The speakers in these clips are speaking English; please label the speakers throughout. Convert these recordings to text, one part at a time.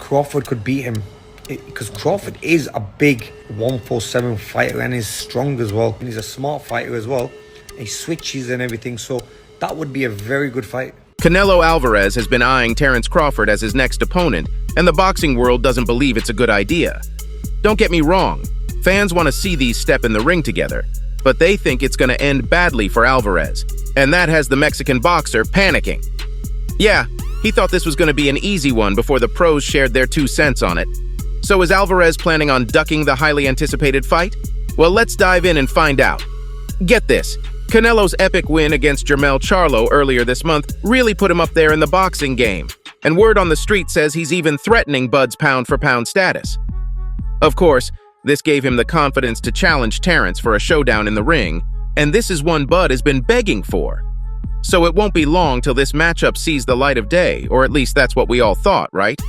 Speaker 1: Crawford could beat him. Because Crawford is a big 147 fighter and is strong as well. And he's a smart fighter as well. He switches and everything, so that would be a very good fight.
Speaker 2: Canelo Alvarez has been eyeing Terence Crawford as his next opponent, and the boxing world doesn't believe it's a good idea. Don't get me wrong, fans want to see these step in the ring together, but they think it's going to end badly for Alvarez, and that has the Mexican boxer panicking. Yeah, he thought this was going to be an easy one before the pros shared their 2 cents on it. So is Alvarez planning on ducking the highly anticipated fight? Well, let's dive in and find out. Get this. Canelo's epic win against Jermell Charlo earlier this month really put him up there in the boxing game, and word on the street says he's even threatening Bud's pound-for-pound status. Of course, this gave him the confidence to challenge Terence for a showdown in the ring, and this is one Bud has been begging for. So it won't be long till this matchup sees the light of day, or at least that's what we all thought, right?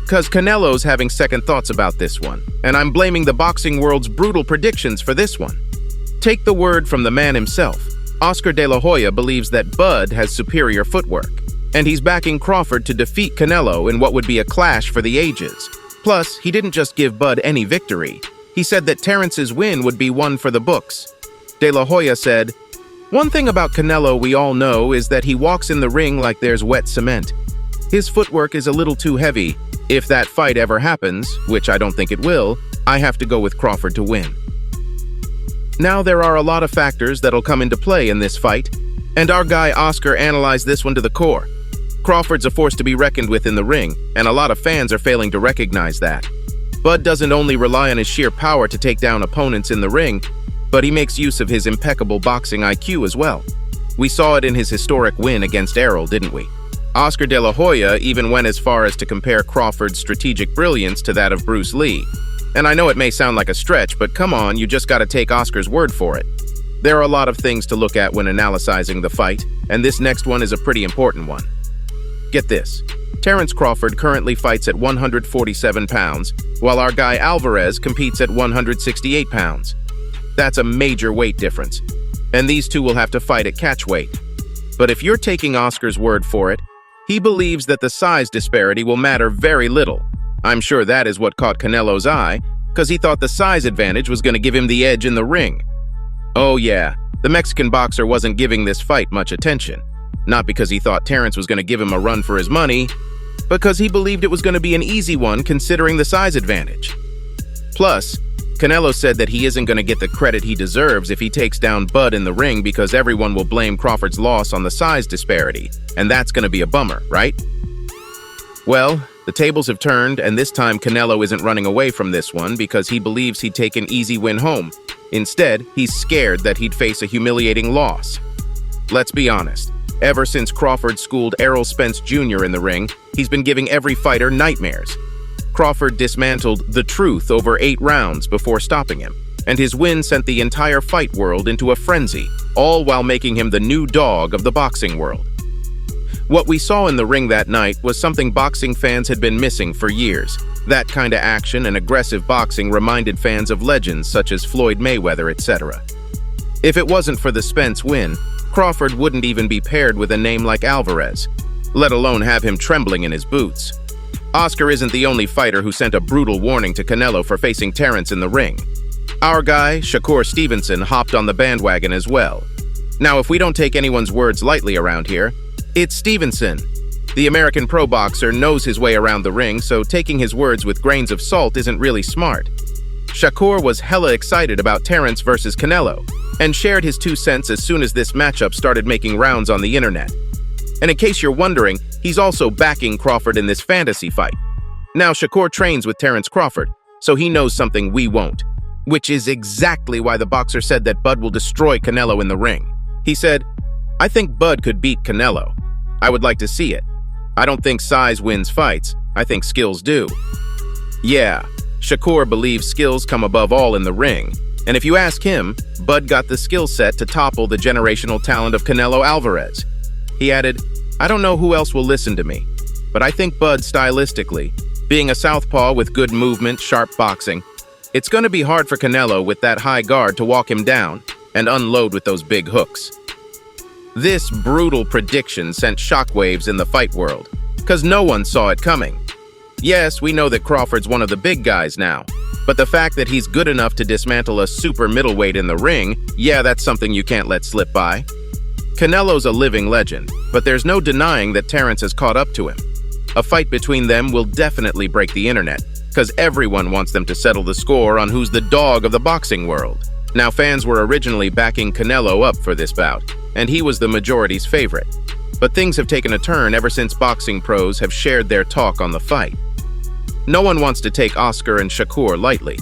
Speaker 2: Because Canelo's having second thoughts about this one, and I'm blaming the boxing world's brutal predictions for this one. Take the word from the man himself. Oscar de la Hoya believes that Bud has superior footwork, and he's backing Crawford to defeat Canelo in what would be a clash for the ages. Plus, he didn't just give Bud any victory. He said that Terence's win would be one for the books. De la Hoya said, "One thing about Canelo we all know is that he walks in the ring like there's wet cement. His footwork is a little too heavy. If that fight ever happens, which I don't think it will, I have to go with Crawford to win." Now there are a lot of factors that'll come into play in this fight, and our guy Oscar analyzed this one to the core. Crawford's a force to be reckoned with in the ring, and a lot of fans are failing to recognize that. Bud doesn't only rely on his sheer power to take down opponents in the ring, but he makes use of his impeccable boxing IQ as well. We saw it in his historic win against Errol, didn't we? Oscar de la Hoya even went as far as to compare Crawford's strategic brilliance to that of Bruce Lee. And I know it may sound like a stretch, but come on, you just gotta take Oscar's word for it. There are a lot of things to look at when analyzing the fight, and this next one is a pretty important one. Get this. Terence Crawford currently fights at 147 pounds, while our guy Alvarez competes at 168 pounds. That's a major weight difference, and these two will have to fight at catch weight. But if you're taking Oscar's word for it, he believes that the size disparity will matter very little. I'm sure that is what caught Canelo's eye, because he thought the size advantage was going to give him the edge in the ring. Oh yeah, the Mexican boxer wasn't giving this fight much attention. Not because he thought Terence was going to give him a run for his money, because he believed it was going to be an easy one considering the size advantage. Plus, Canelo said that he isn't going to get the credit he deserves if he takes down Bud in the ring because everyone will blame Crawford's loss on the size disparity, and that's going to be a bummer, right? Well, the tables have turned, and this time Canelo isn't running away from this one because he believes he'd take an easy win home. Instead, he's scared that he'd face a humiliating loss. Let's be honest. Ever since Crawford schooled Errol Spence Jr. in the ring, he's been giving every fighter nightmares. Crawford dismantled The Truth over 8 rounds before stopping him, and his win sent the entire fight world into a frenzy, all while making him the new dog of the boxing world. What we saw in the ring that night was something boxing fans had been missing for years. That kind of action and aggressive boxing reminded fans of legends such as Floyd Mayweather, etc. If it wasn't for the Spence win, Crawford wouldn't even be paired with a name like Alvarez, let alone have him trembling in his boots. Oscar isn't the only fighter who sent a brutal warning to Canelo for facing Terence in the ring. Our guy, Shakur Stevenson, hopped on the bandwagon as well. Now, if we don't take anyone's words lightly around here, it's Stevenson. The American pro boxer knows his way around the ring, so taking his words with grains of salt isn't really smart. Shakur was hella excited about Terence versus Canelo, and shared his 2 cents as soon as this matchup started making rounds on the internet. And in case you're wondering, he's also backing Crawford in this fantasy fight. Now, Shakur trains with Terence Crawford, so he knows something we won't, which is exactly why the boxer said that Bud will destroy Canelo in the ring. He said, "I think Bud could beat Canelo. I would like to see it. I don't think size wins fights. I think skills do." Yeah, Shakur believes skills come above all in the ring. And if you ask him, Bud got the skill set to topple the generational talent of Canelo Alvarez. He added, "I don't know who else will listen to me, but I think Bud stylistically, being a southpaw with good movement, sharp boxing, it's going to be hard for Canelo with that high guard to walk him down and unload with those big hooks." This brutal prediction sent shockwaves in the fight world, because no one saw it coming. Yes, we know that Crawford's one of the big guys now, but the fact that he's good enough to dismantle a super middleweight in the ring, yeah, that's something you can't let slip by. Canelo's a living legend, but there's no denying that Terence has caught up to him. A fight between them will definitely break the internet, because everyone wants them to settle the score on who's the dog of the boxing world. Now, fans were originally backing Canelo up for this bout, and he was the majority's favorite. But things have taken a turn ever since boxing pros have shared their talk on the fight. No one wants to take Oscar and Shakur lightly,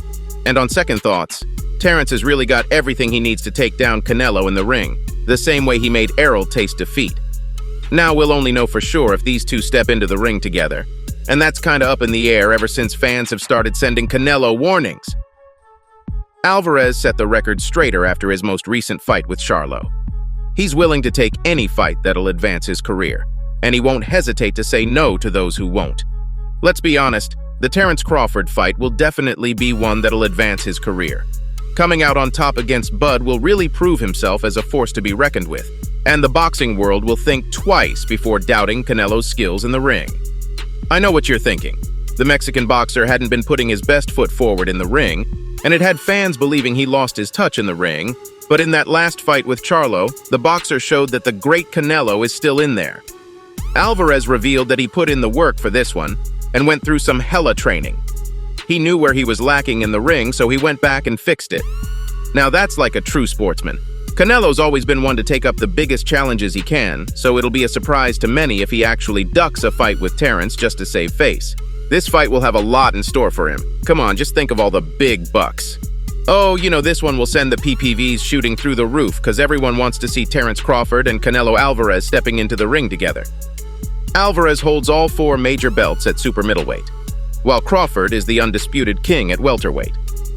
Speaker 2: and on second thoughts, Terence has really got everything he needs to take down Canelo in the ring, the same way he made Errol taste defeat. Now we'll only know for sure if these two step into the ring together, and that's kinda up in the air ever since fans have started sending Canelo warnings. Alvarez set the record straighter after his most recent fight with Charlo. He's willing to take any fight that'll advance his career, and he won't hesitate to say no to those who won't. Let's be honest, the Terence Crawford fight will definitely be one that'll advance his career. Coming out on top against Bud will really prove himself as a force to be reckoned with, and the boxing world will think twice before doubting Canelo's skills in the ring. I know what you're thinking. The Mexican boxer hadn't been putting his best foot forward in the ring, and it had fans believing he lost his touch in the ring, but in that last fight with Charlo, the boxer showed that the great Canelo is still in there. Alvarez revealed that he put in the work for this one, and went through some hella training. He knew where he was lacking in the ring, so he went back and fixed it. Now that's like a true sportsman. Canelo's always been one to take up the biggest challenges he can, so it'll be a surprise to many if he actually ducks a fight with Terence just to save face. This fight will have a lot in store for him. Come on, just think of all the big bucks. Oh, you know, this one will send the PPVs shooting through the roof because everyone wants to see Terence Crawford and Canelo Alvarez stepping into the ring together. Alvarez holds all 4 major belts at super middleweight, while Crawford is the undisputed king at welterweight,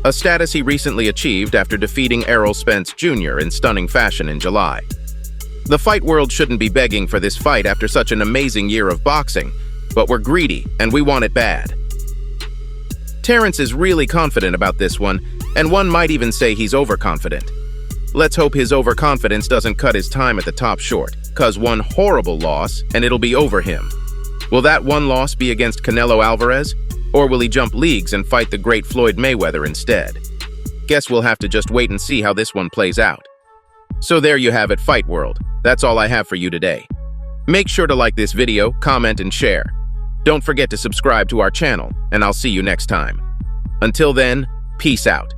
Speaker 2: a status he recently achieved after defeating Errol Spence Jr. in stunning fashion in July. The fight world shouldn't be begging for this fight after such an amazing year of boxing, but we're greedy and we want it bad. Terence is really confident about this one, and one might even say he's overconfident. Let's hope his overconfidence doesn't cut his time at the top short, cause one horrible loss and it'll be over him. Will that one loss be against Canelo Alvarez, or will he jump leagues and fight the great Floyd Mayweather instead? Guess we'll have to just wait and see how this one plays out. So there you have it, Fight World. That's all I have for you today. Make sure to like this video, comment, and share. Don't forget to subscribe to our channel, and I'll see you next time. Until then, peace out.